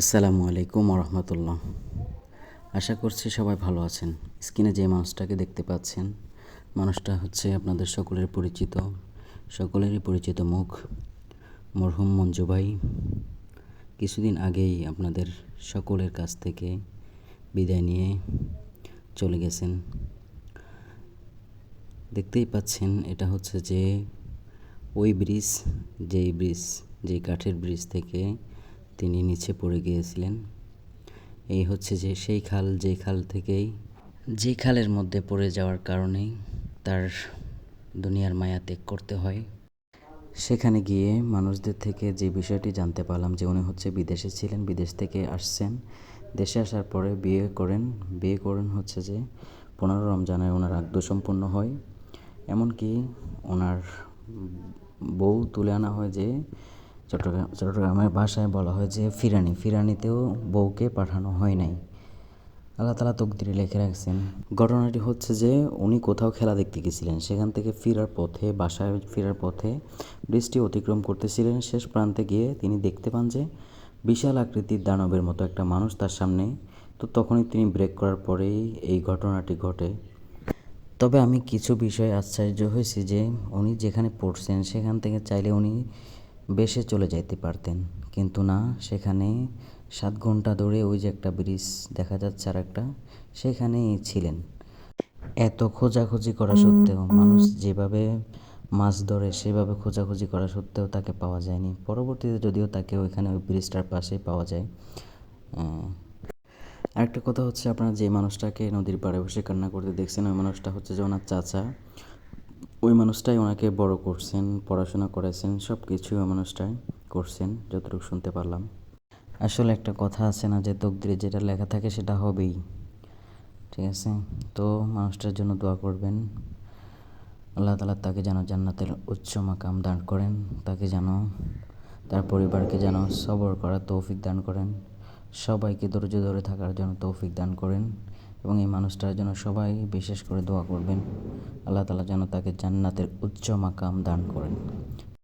আসসালামু আলাইকুম রহমতুল্লাহ। আশা করছি সবাই ভালো আছেন। স্ক্রিনে যে মানুষটাকে দেখতে পাচ্ছেন, মানুষটা হচ্ছে আপনাদের সকলেরই পরিচিত মুখ, মরহুম মঞ্জু ভাই। কিছুদিন আগেই আপনাদের সকলের কাছ থেকে বিদায় নিয়ে চলে গেছেন। দেখতেই পাচ্ছেন, এটা হচ্ছে যে ওই ব্রিজ, যেই কাঠের ব্রিজ থেকে তিনি নিচে পড়ে গিয়েছিলেন। এই হচ্ছে যে সেই খাল, যে খালের মধ্যে পড়ে যাওয়ার কারণেই তার দুনিয়ার মায়া ত্যাগ করতে হয়। সেখানে গিয়ে মানুষদের থেকে যে বিষয়টি জানতে পারলাম যে উনি হচ্ছে বিদেশে ছিলেন, বিদেশ থেকে আসছেন। দেশে আসার পরে বিয়ে করেন হচ্ছে যে 15 রমজানে ওনার আকদু সম্পন্ন হয়। এমনকি ওনার বউ তুলে আনা হয় যে চট্টগ্রামের ভাষায় বলা হয় যে ফিরানিতেও বউকে পাঠানো হয় নাই। আল্লাহ তাআলা তকদিরে লিখে রাখছেন। ঘটনাটি হচ্ছে যে উনি কোথাও খেলা দেখতে গেছিলেন, সেখান থেকে বাসায় ফেরার পথে ব্রিজটি অতিক্রম করতেছিলেন। শেষ প্রান্তে গিয়ে তিনি দেখতে পান যে বিশাল আকৃতির দানবের মতো একটা মানুষ তার সামনে। তো তখনই তিনি ব্রেক করার পরেই এই ঘটনাটি ঘটে। তবে আমি কিছু বিষয়ে আশ্চর্য হয়েছি যে উনি যেখানে পড়ছেন সেখান থেকে চাইলে উনি বেশে চলে যাইতে পারতেন, কিন্তু না, সেখানে 7 ঘন্টা ধরে ওই যে একটা ব্রিজ দেখা যাচ্ছে আর একটা, সেখানেই ছিলেন। এত খোঁজাখুঁজি করা সত্ত্বেও, মানুষ যেভাবে মাছ ধরে সেভাবে খোঁজাখুঁজি করা সত্ত্বেও তাকে পাওয়া যায়নি। পরবর্তীতে যদিও তাকে ওইখানে ওই ব্রিজটার পাশেই পাওয়া যায়। আরেকটা কথা হচ্ছে, আপনারা যে মানুষটাকে নদীর পাড়ে বসে কান্না করতে দেখছেন, ওই মানুষটা হচ্ছে যে ওনার চাচা। ওই মানুষটাই ওনাকে বড় করছেন, পড়াশোনা করেছেন, সব কিছুই ওই মানুষটাই করছেন, যতটুকু শুনতে পারলাম। আসলে একটা কথা আছে না যে তকদিরে যেটা লেখা থাকে সেটা হবেই, ঠিক আছে? তো মানুষটার জন্য দোয়া করবেন। আল্লাহ তাআলা তাকে যেন জান্নাতের উচ্চ মাকাম দান করেন, তাকে যেন, তার পরিবারকে যেন সবর করার তৌফিক দান করেন, সবাইকে ধৈর্য ধরে থাকার জন্য তৌফিক দান করেন, এবং এই মানুষটার জন্য সবাই বিশেষ করে দোয়া করবেন। আল্লাহ তাআলা যেন তাকে জান্নাতের উচ্চ মাকাম দান করেন।